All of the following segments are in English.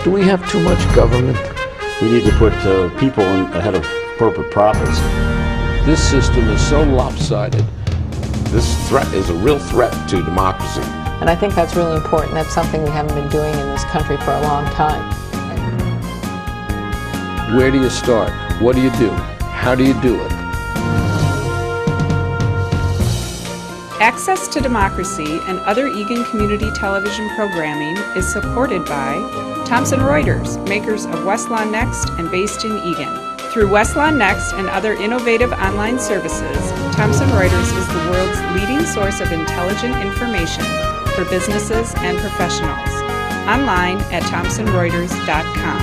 Do we have too much government? We need to put people ahead of corporate profits. This system is so lopsided. This threat is a real threat to democracy. And I think that's really important. That's something we haven't been doing in this country for a long time. Where do you start? What do you do? How do you do it? Access to Democracy and other Eagan community television programming is supported by Thomson Reuters, makers of Westlaw Next and based in Eagan. Through Westlaw Next and other innovative online services, Thomson Reuters is the world's leading source of intelligent information for businesses and professionals. Online at thomsonreuters.com.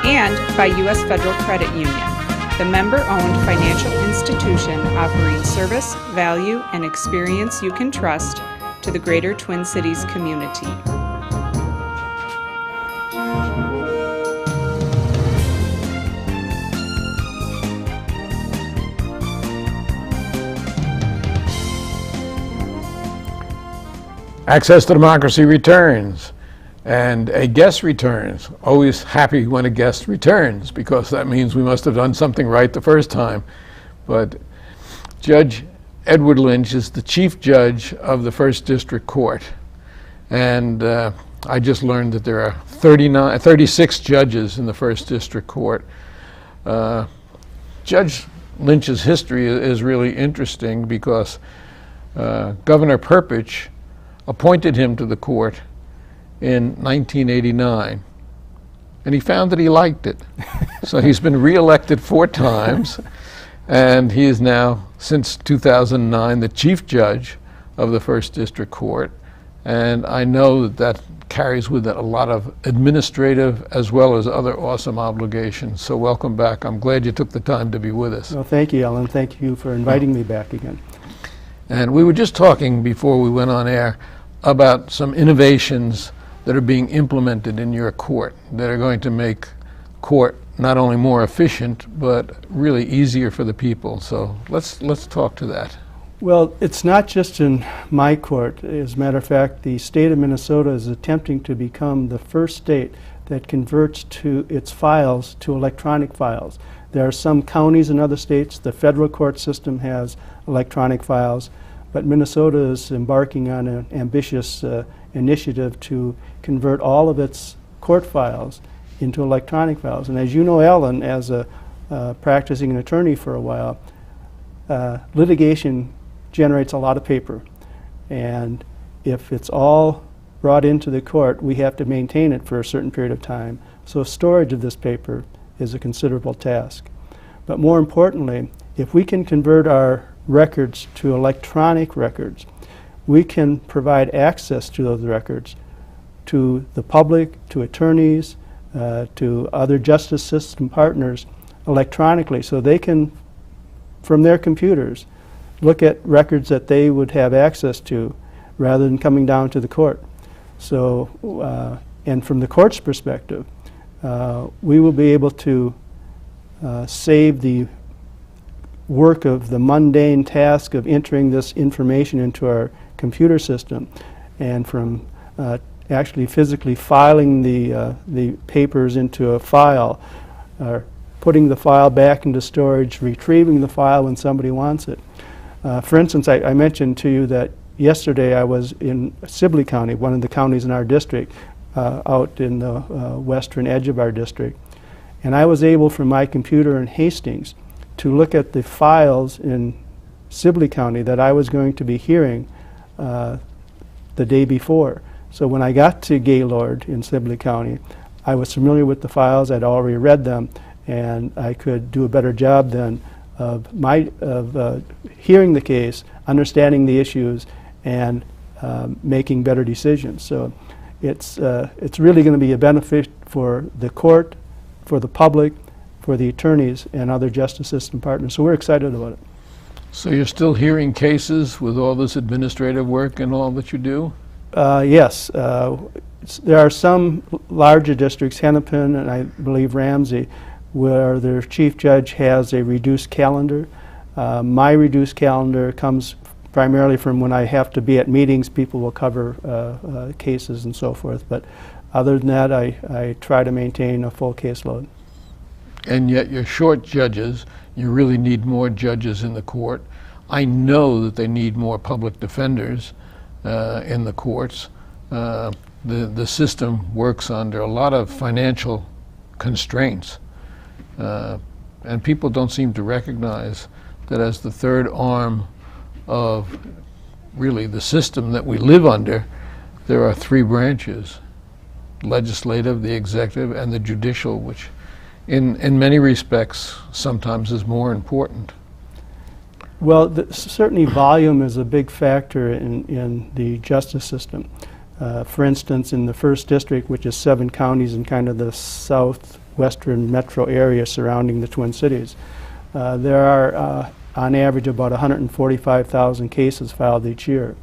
And by U.S. Federal Credit Union, the member-owned financial institution offering service, value, and experience you can trust to the greater Twin Cities community. Access to Democracy returns, and a guest returns. Always happy when a guest returns, because that means we must have done something right the first time. But Judge Edward Lynch is the Chief Judge of the First District Court. And I just learned that there are 36 judges in the First District Court. Judge Lynch's history is really interesting because Governor Perpich appointed him to the court in 1989, and he found that he liked it. So he's been re-elected 4 times, and he is now, since 2009, the Chief Judge of the First District Court. And I know that that carries with it a lot of administrative as well as other awesome obligations. So welcome back. I'm glad you took the time to be with us. Well, thank you, Ellen. Thank you for inviting me back again. And we were just talking before we went on air about some innovations that are being implemented in your court that are going to make court not only more efficient, but really easier for the people. So let's talk to that. Well, it's not just in my court. As a matter of fact, the state of Minnesota is attempting to become the first state that converts to its files to electronic files. There are some counties in other states. The federal court system has electronic files, but Minnesota is embarking on an ambitious initiative to convert all of its court files into electronic files. And as you know, Ellen, as a practicing attorney for a while, litigation generates a lot of paper. And if it's all brought into the court, we have to maintain it for a certain period of time. So storage of this paper is a considerable task. But more importantly, if we can convert our records to electronic records, we can provide access to those records to the public, to attorneys, to other justice system partners electronically, so they can, from their computers, look at records that they would have access to rather than coming down to the court. So, and from the court's perspective, we will be able to save the work of the mundane task of entering this information into our computer system, and from actually physically filing the papers into a file, putting the file back into storage, retrieving the file when somebody wants it. For instance, I mentioned to you that yesterday I was in Sibley County, one of the counties in our district, out in the western edge of our district, and I was able from my computer in Hastings to look at the files in Sibley County that I was going to be hearing the day before. So when I got to Gaylord in Sibley County, I was familiar with the files, I'd already read them, and I could do a better job then of hearing the case, understanding the issues, and making better decisions. So it's really going to be a benefit for the court, for the public, for the attorneys, and other justice system partners. So we're excited about it. So you're still hearing cases with all this administrative work and all that you do? Yes. There are some larger districts, Hennepin and I believe Ramsey, where their chief judge has a reduced calendar. My reduced calendar comes primarily from when I have to be at meetings, people will cover cases and so forth. But other than that, I try to maintain a full caseload. And yet you're short judges. You really need more judges in the court. I know that they need more public defenders in the courts. The system works under a lot of financial constraints. And people don't seem to recognize that as the third arm of really the system that we live under, there are three branches: legislative, the executive, and the judicial, which in many respects sometimes is more important. Well, certainly volume is a big factor in the justice system. For instance, in the 1st District, which is 7 counties in kind of the southwestern metro area surrounding the Twin Cities, there are on average about 145,000 cases filed each year.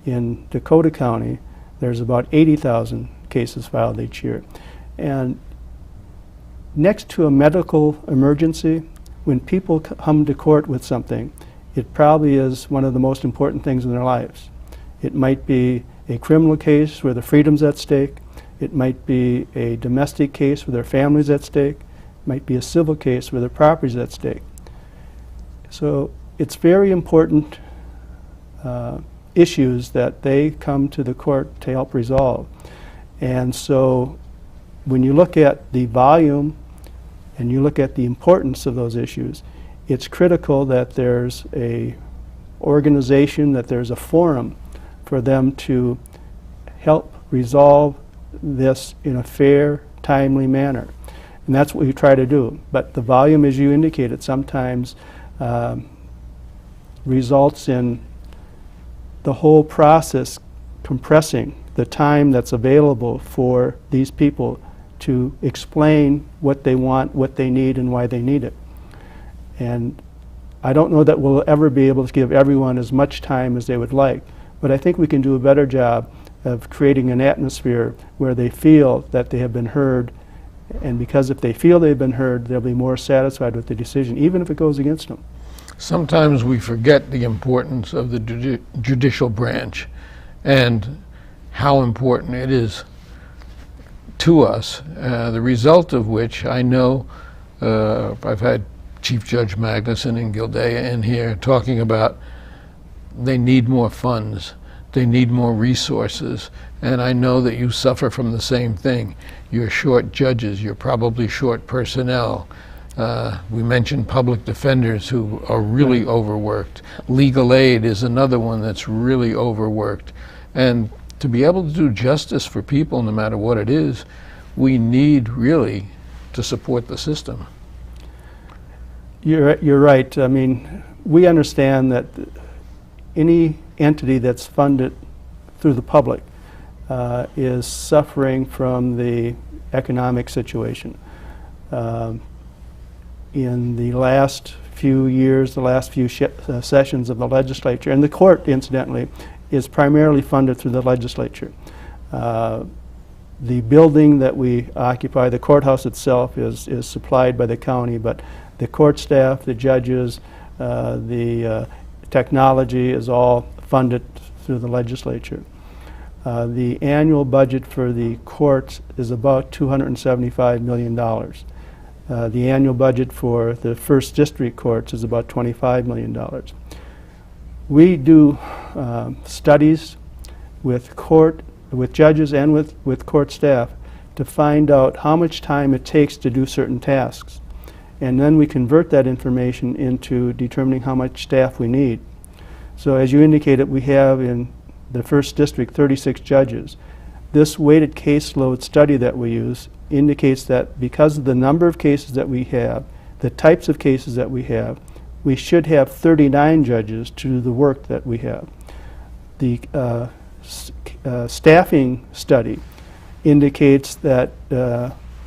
In Dakota County, there's about 80,000 cases filed each year. And next to a medical emergency, when people come to court with something, it probably is one of the most important things in their lives. It might be a criminal case where the freedom's at stake. It might be a domestic case where their family's at stake. It might be a civil case where their property's at stake. So it's very important issues that they come to the court to help resolve. And so when you look at the volume and you look at the importance of those issues, it's critical that there's a organization, that there's a forum for them to help resolve this in a fair, timely manner. And that's what we try to do. But the volume, as you indicated, sometimes results in the whole process compressing the time that's available for these people to explain what they want, what they need, and why they need it. And I don't know that we'll ever be able to give everyone as much time as they would like, but I think we can do a better job of creating an atmosphere where they feel that they have been heard, and because if they feel they've been heard, they'll be more satisfied with the decision, even if it goes against them. Sometimes we forget the importance of the judicial branch and how important it is to us, the result of which I know I've had Chief Judge Magnuson and Gildea in here talking about they need more funds, they need more resources, and I know that you suffer from the same thing. You're short judges, you're probably short personnel. We mentioned public defenders who are really overworked. Legal aid is another one that's really overworked. And to be able to do justice for people, no matter what it is, we need really to support the system. You're right. I mean, we understand that any entity that's funded through the public is suffering from the economic situation. In the last few years, the last few sessions of the legislature, and the court, incidentally, is primarily funded through the legislature. The building that we occupy, the courthouse itself, is supplied by the county, but the court staff, the judges, the technology is all funded through the legislature. The annual budget for the courts is about $275 million. The annual budget for the 1st District courts is about $25 million. We do studies with judges and with court staff to find out how much time it takes to do certain tasks. And then we convert that information into determining how much staff we need. So as you indicated, we have in the 1st District 36 judges. This weighted caseload study that we use indicates that because of the number of cases that we have, the types of cases that we have, we should have 39 judges to do the work that we have. The staffing study indicates that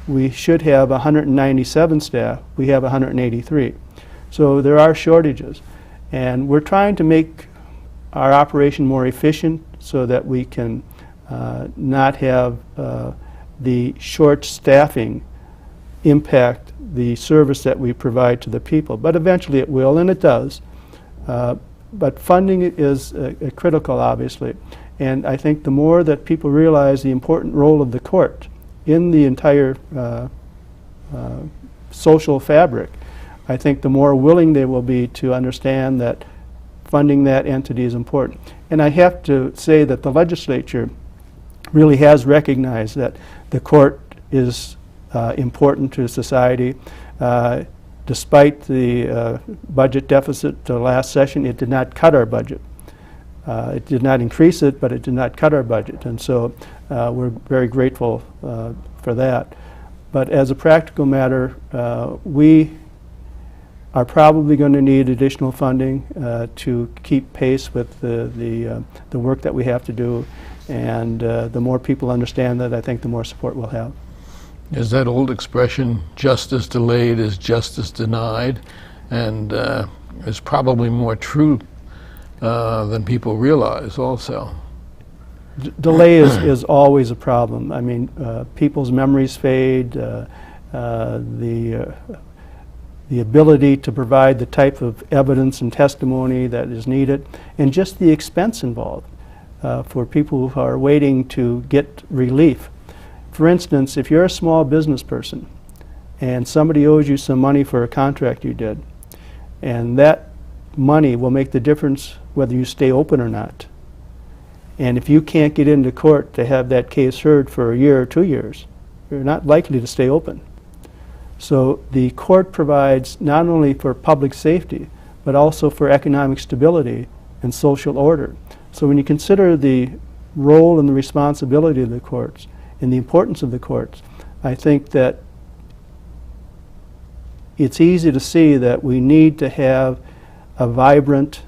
we should have 197 staff. We have 183. So there are shortages. And we're trying to make our operation more efficient so that we can not have the short staffing impact the service that we provide to the people. But eventually it will, and it does. But funding is critical, obviously. And I think the more that people realize the important role of the court in the entire social fabric, I think the more willing they will be to understand that funding that entity is important. And I have to say that the legislature really has recognized that the court is important to society. Despite the budget deficit the last session, it did not cut our budget. It did not increase it, but it did not cut our budget. And so we're very grateful for that. But as a practical matter, we are probably going to need additional funding to keep pace with the work that we have to do. And the more people understand that, I think the more support we'll have. There's that old expression, justice delayed is justice denied, and it's probably more true than people realize also. Delay is always a problem. I mean, people's memories fade, the ability to provide the type of evidence and testimony that is needed, and just the expense involved for people who are waiting to get relief. For instance, if you're a small business person and somebody owes you some money for a contract you did, and that money will make the difference whether you stay open or not. And if you can't get into court to have that case heard for a year or 2 years, you're not likely to stay open. So the court provides not only for public safety, but also for economic stability and social order. So when you consider the role and the responsibility of the courts and the importance of the courts, I think that it's easy to see that we need to have a vibrant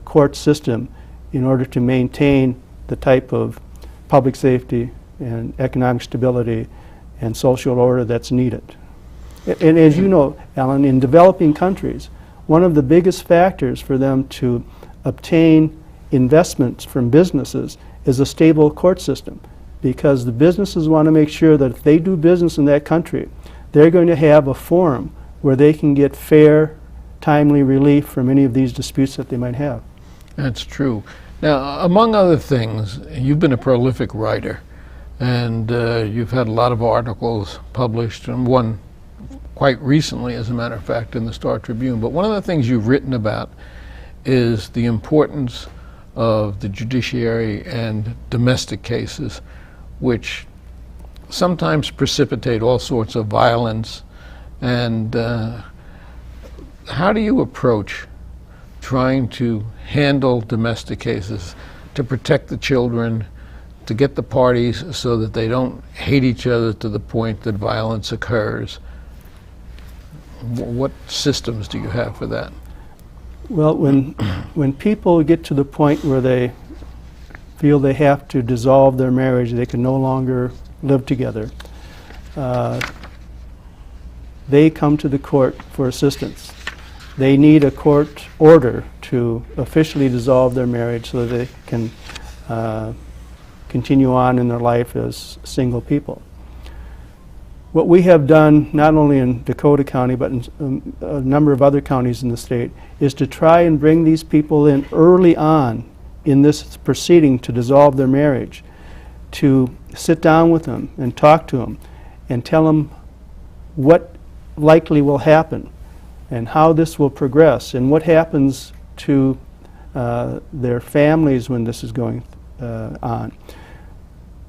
court system in order to maintain the type of public safety and economic stability and social order that's needed. And as you know, Alan, in developing countries, one of the biggest factors for them to obtain investments from businesses is a stable court system, because the businesses want to make sure that if they do business in that country, they're going to have a forum where they can get fair, timely relief from any of these disputes that they might have. That's true. Now, among other things, you've been a prolific writer, and you've had a lot of articles published, and one quite recently, as a matter of fact, in the Star Tribune. But one of the things you've written about is the importance of the judiciary and domestic cases, which sometimes precipitate all sorts of violence. And how do you approach trying to handle domestic cases to protect the children, to get the parties so that they don't hate each other to the point that violence occurs? What systems do you have for that? Well, when people get to the point where they feel they have to dissolve their marriage, they can no longer live together, they come to the court for assistance. They need a court order to officially dissolve their marriage so that they can continue on in their life as single people. What we have done, not only in Dakota County, but in a number of other counties in the state, is to try and bring these people in early on in this proceeding to dissolve their marriage, to sit down with them and talk to them and tell them what likely will happen and how this will progress and what happens to their families when this is going on.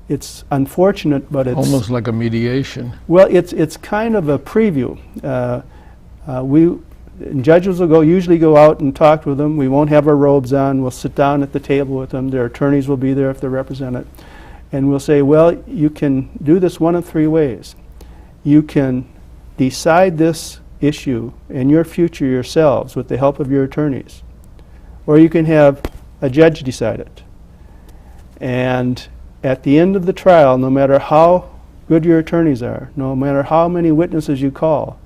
It's unfortunate, but it's almost like a mediation. Well, it's kind of a preview. Judges will usually go out and talk with them. We won't have our robes on. We'll sit down at the table with them. Their attorneys will be there if they're represented. And we'll say, well, you can do this one of three ways. You can decide this issue and your future yourselves with the help of your attorneys. Or you can have a judge decide it. And at the end of the trial, no matter how good your attorneys are, no matter how many witnesses you call,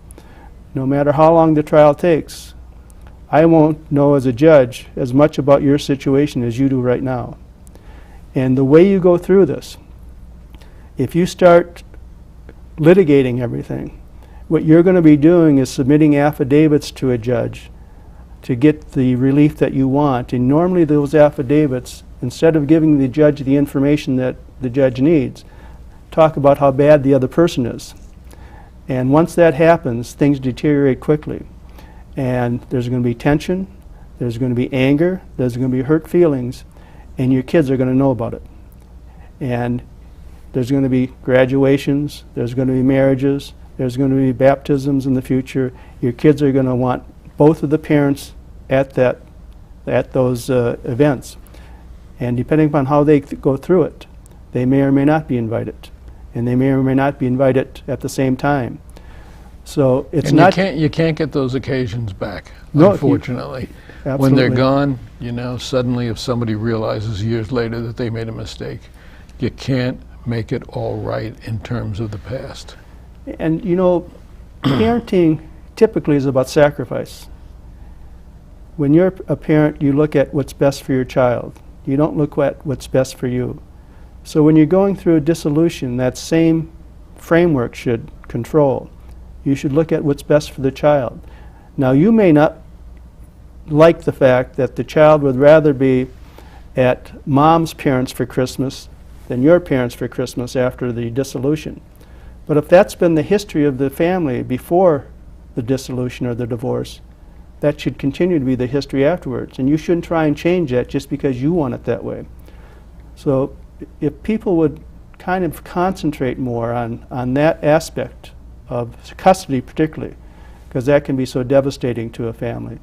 no matter how long the trial takes, I won't know as a judge as much about your situation as you do right now. And the way you go through this, if you start litigating everything, what you're going to be doing is submitting affidavits to a judge to get the relief that you want. And normally those affidavits, instead of giving the judge the information that the judge needs, talk about how bad the other person is. And once that happens, things deteriorate quickly. And there's going to be tension, there's going to be anger, there's going to be hurt feelings, and your kids are going to know about it. And there's going to be graduations, there's going to be marriages, there's going to be baptisms in the future. Your kids are going to want both of the parents at those events. And depending upon how they go through it, they may or may not be invited. And they may or may not be invited at the same time. So it's And not... you can't get those occasions back, No, unfortunately. When Absolutely. they're gone, you know, suddenly if somebody realizes years later that they made a mistake, you can't make it all right in terms of the past. And you know, parenting typically is about sacrifice. When you're a parent, you look at what's best for your child. You don't look at what's best for you. So when you're going through a dissolution, that same framework should control. You should look at what's best for the child. Now, you may not like the fact that the child would rather be at mom's parents for Christmas than your parents for Christmas after the dissolution. But if that's been the history of the family before the dissolution or the divorce, that should continue to be the history afterwards. And you shouldn't try and change that just because you want it that way. So if people would kind of concentrate more on that aspect of custody particularly, because that can be so devastating to a family.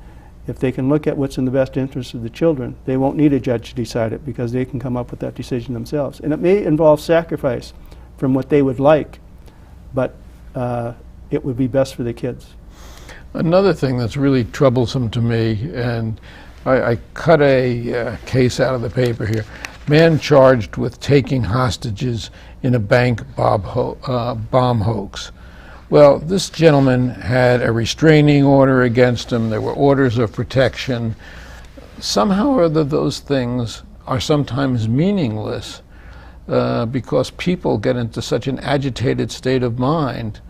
If they can look at what's in the best interest of the children, they won't need a judge to decide it because they can come up with that decision themselves. And it may involve sacrifice from what they would like, but it would be best for the kids. Another thing that's really troublesome to me, and I cut a case out of the paper here, man charged with taking hostages in a bank bomb hoax. Well, this gentleman had a restraining order against him. There were orders of protection. Somehow or other, those things are sometimes meaningless because people get into such an agitated state of mind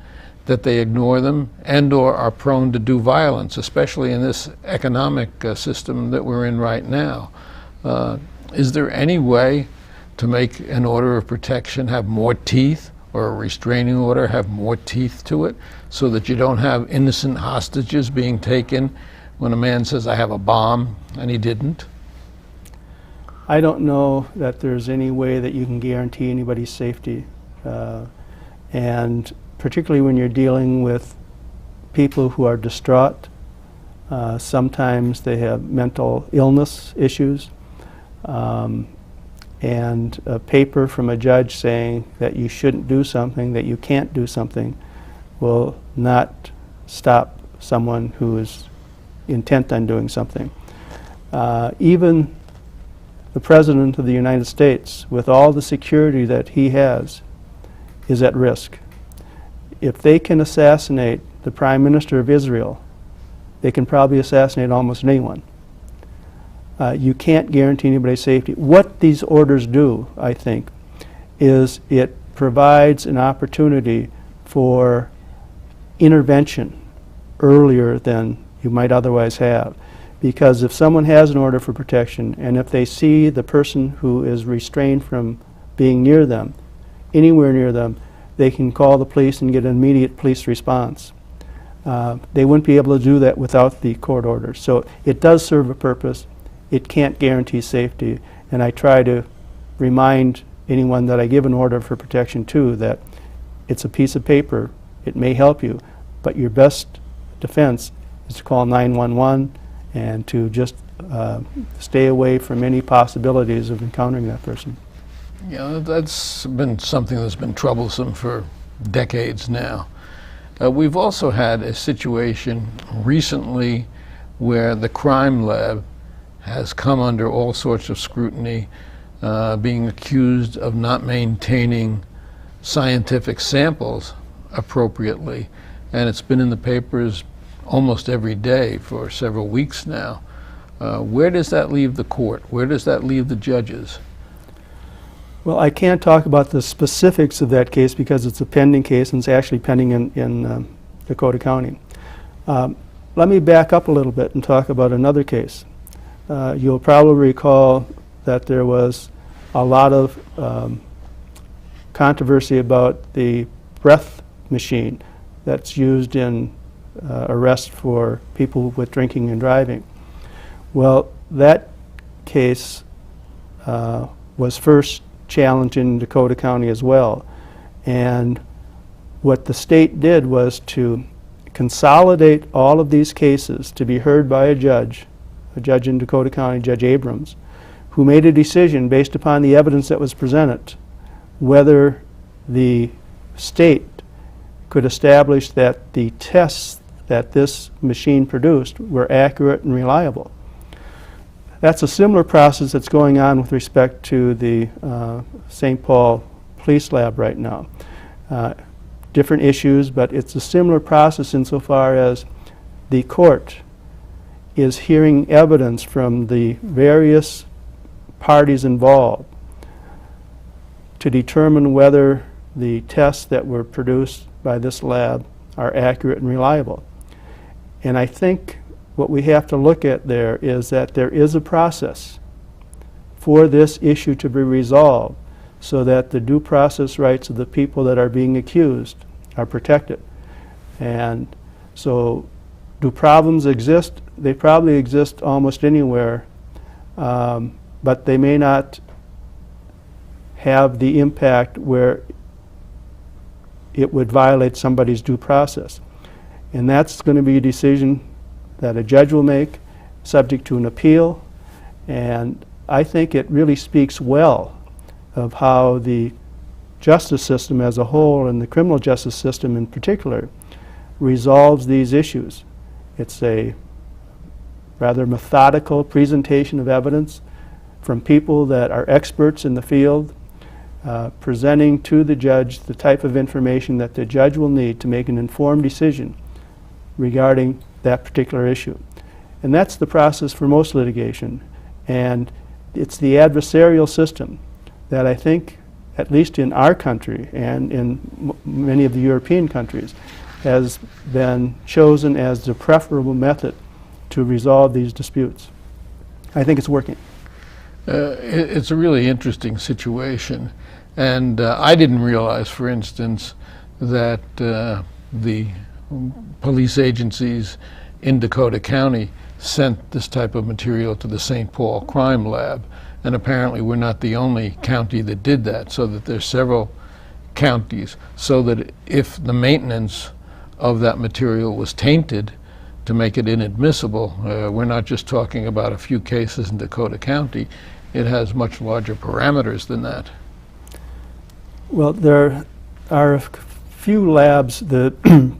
that they ignore them and or are prone to do violence, especially in this economic system that we're in right now. Is there any way to make an order of protection have more teeth, or a restraining order have more teeth to it, so that you don't have innocent hostages being taken when a man says, I have a bomb, and he didn't? I don't know that there's any way that you can guarantee anybody's safety. And particularly when you're dealing with people who are distraught, sometimes they have mental illness issues. And a paper from a judge saying that you shouldn't do something, that you can't do something, will not stop someone who is intent on doing something. Even the President of the United States, with all the security that he has, is at risk. If they can assassinate the Prime Minister of Israel, they can probably assassinate almost anyone. You can't guarantee anybody's safety. What these orders do, I think, is it provides an opportunity for intervention earlier than you might otherwise have. Because if someone has an order for protection, and if they see the person who is restrained from being near them, anywhere near them, they can call the police and get an immediate police response. They wouldn't be able to do that without the court order. So it does serve a purpose. It can't guarantee safety, and I try to remind anyone that I give an order for protection to that it's a piece of paper. It may help you, but your best defense is to call 911 and to just stay away from any possibilities of encountering that person. Yeah, that's been something that's been troublesome for decades now. We've also had a situation recently where the crime lab has come under all sorts of scrutiny, being accused of not maintaining scientific samples appropriately. And it's been in the papers almost every day for several weeks now. Where does that leave the court? Where does that leave the judges? Well, I can't talk about the specifics of that case because it's a pending case and it's actually pending in Dakota County. let me back up a little bit and talk about another case. You'll probably recall that there was a lot of controversy about the breath machine that's used in arrest for people with drinking and driving. Well, that case was first challenged in Dakota County as well. And what the state did was to consolidate all of these cases to be heard by a judge in Dakota County, Judge Abrams, who made a decision based upon the evidence that was presented, whether the state could establish that the tests that this machine produced were accurate and reliable. That's a similar process that's going on with respect to the St. Paul Police Lab right now. Different issues, but it's a similar process insofar as the court is hearing evidence from the various parties involved to determine whether the tests that were produced by this lab are accurate and reliable. And I think what we have to look at there is that there is a process for this issue to be resolved so that the due process rights of the people that are being accused are protected. And so, do problems exist? They probably exist almost anywhere, but they may not have the impact where it would violate somebody's due process. And that's going to be a decision that a judge will make, subject to an appeal. And I think it really speaks well of how the justice system as a whole, and the criminal justice system in particular, resolves these issues. It's a rather methodical presentation of evidence from people that are experts in the field, presenting to the judge the type of information that the judge will need to make an informed decision regarding that particular issue. And that's the process for most litigation. And it's the adversarial system that I think, at least in our country and in many of the European countries, has been chosen as the preferable method to resolve these disputes. I think it's working. It's a really interesting situation. And I didn't realize, for instance, that the police agencies in Dakota County sent this type of material to the St. Paul Crime Lab. And apparently we're not the only county that did that, so that there's several counties, so that if the maintenance of that material was tainted to make it inadmissible, we're not just talking about a few cases in Dakota County. It has much larger parameters than that. Well, there are a few labs. The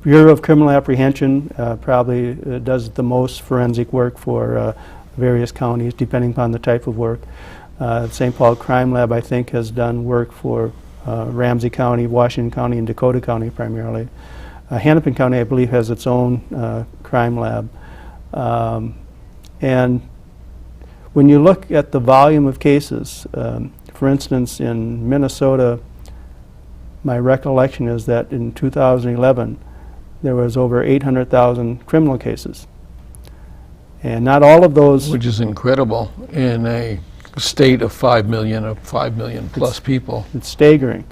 Bureau of Criminal Apprehension probably does the most forensic work for various counties, depending upon the type of work. St. Paul Crime Lab, I think, has done work for Ramsey County, Washington County, and Dakota County primarily. Hennepin County, I believe, has its own crime lab. And when you look at the volume of cases, for instance, in Minnesota, my recollection is that in 2011, there was over 800,000 criminal cases. And not all of those... Which is incredible in a state of 5 million or 5 million plus people. It's staggering.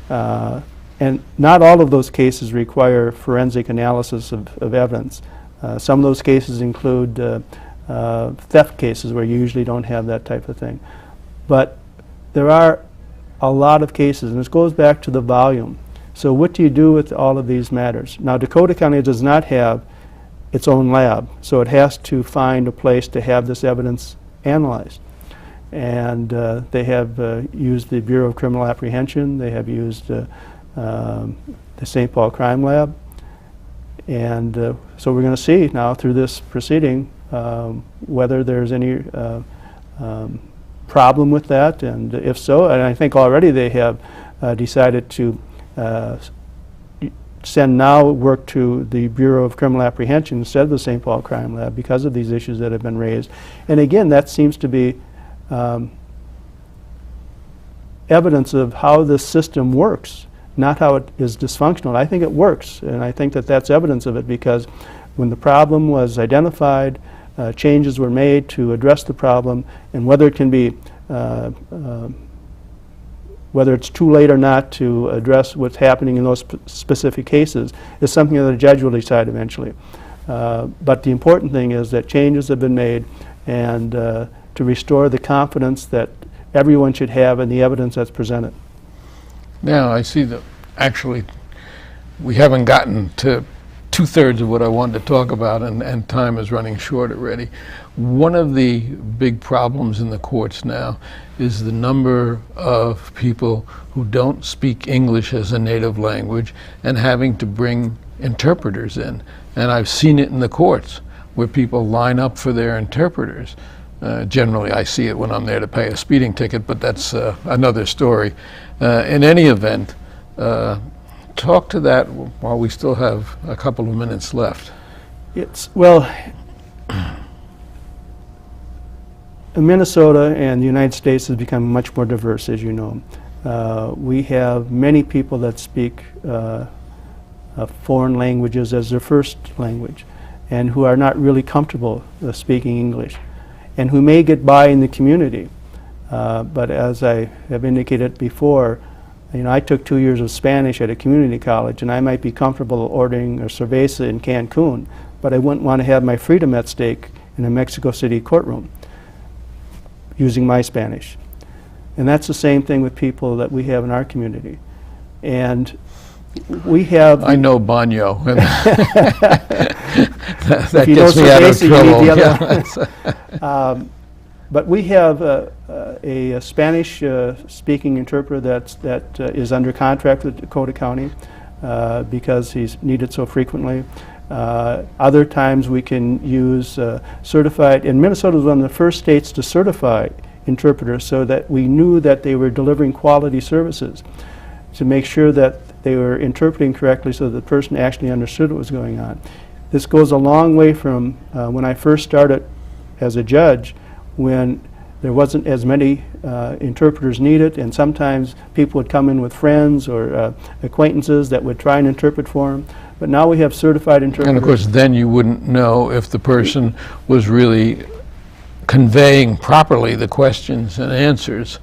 And not all of those cases require forensic analysis of evidence. Some of those cases include theft cases where you usually don't have that type of thing. But there are a lot of cases, and this goes back to the volume. So what do you do with all of these matters? Now, Dakota County does not have its own lab, so it has to find a place to have this evidence analyzed. And they have used the Bureau of Criminal Apprehension, they have used the St. Paul Crime Lab, and so we're going to see now through this proceeding whether there's any problem with that, and if so, and I think already they have decided to send now work to the Bureau of Criminal Apprehension instead of the St. Paul Crime Lab because of these issues that have been raised. And again, that seems to be evidence of how this system works, not how it is dysfunctional. I think it works, and I think that that's evidence of it because when the problem was identified, changes were made to address the problem, and whether it can be, whether it's too late or not to address what's happening in those specific cases is something that the judge will decide eventually. But the important thing is that changes have been made, and to restore the confidence that everyone should have in the evidence that's presented. Now, I see that actually we haven't gotten to two-thirds of what I wanted to talk about, and time is running short already. One of the big problems in the courts now is the number of people who don't speak English as a native language and having to bring interpreters in. And I've seen it in the courts where people line up for their interpreters. Generally, I see it when I'm there to pay a speeding ticket, but that's another story. In any event, talk to that while we still have a couple of minutes left. Well, Minnesota and the United States has become much more diverse, as you know. We have many people that speak foreign languages as their first language, and who are not really comfortable speaking English, and who may get by in the community. But as I have indicated before, I took 2 years of Spanish at a community college, and I might be comfortable ordering a cerveza in Cancun, but I wouldn't want to have my freedom at stake in a Mexico City courtroom using my Spanish. And that's the same thing with people that we have in our community. And we have... I know Baño. That if gets me out of trouble. You need the other but we have a Spanish-speaking interpreter that is under contract with Dakota County because he's needed so frequently. Other times we can use certified, and Minnesota was one of the first states to certify interpreters so that we knew that they were delivering quality services, to make sure that they were interpreting correctly so that the person actually understood what was going on. This goes a long way from when I first started as a judge, when there wasn't as many interpreters needed, and sometimes people would come in with friends or acquaintances that would try and interpret for them. But now we have certified interpreters. And of course, then you wouldn't know if the person was really conveying properly the questions and answers.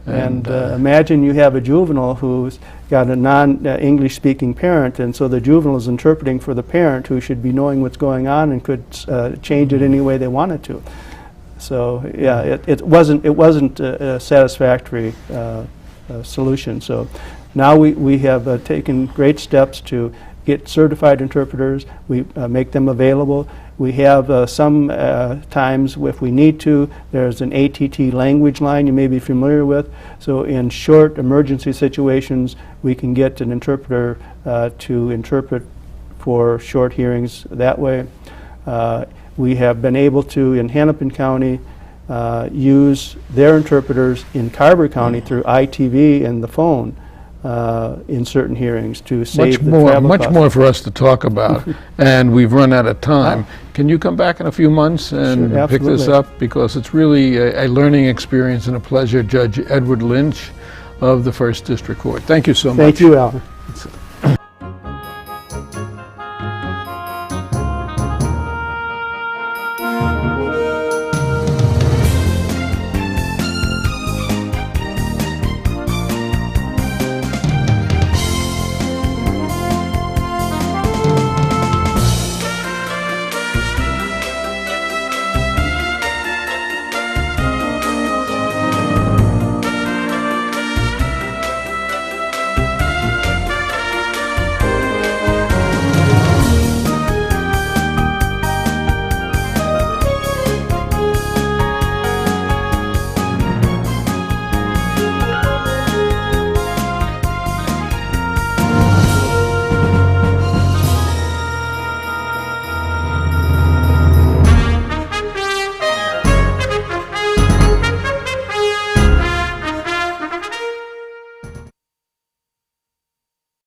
And imagine you have a juvenile who's got a non-English speaking parent, and so the juvenile is interpreting for the parent, who should be knowing what's going on and could change it any way they wanted to. So yeah, it wasn't a satisfactory solution. So now we have taken great steps to get certified interpreters. We make them available. We have some times, if we need to, there's an ATT language line you may be familiar with. So in short emergency situations, we can get an interpreter to interpret for short hearings that way. We have been able to, in Hennepin County, use their interpreters in Carver County through ITV and the phone in certain hearings to save the travel much costs. more for us to talk about, and we've run out of time. Can you come back in a few months and Sure, pick this absolutely. up? Because it's really a learning experience and a pleasure. Judge Edward Lynch of the First District Court. Thank you so much. Thank you, Alan.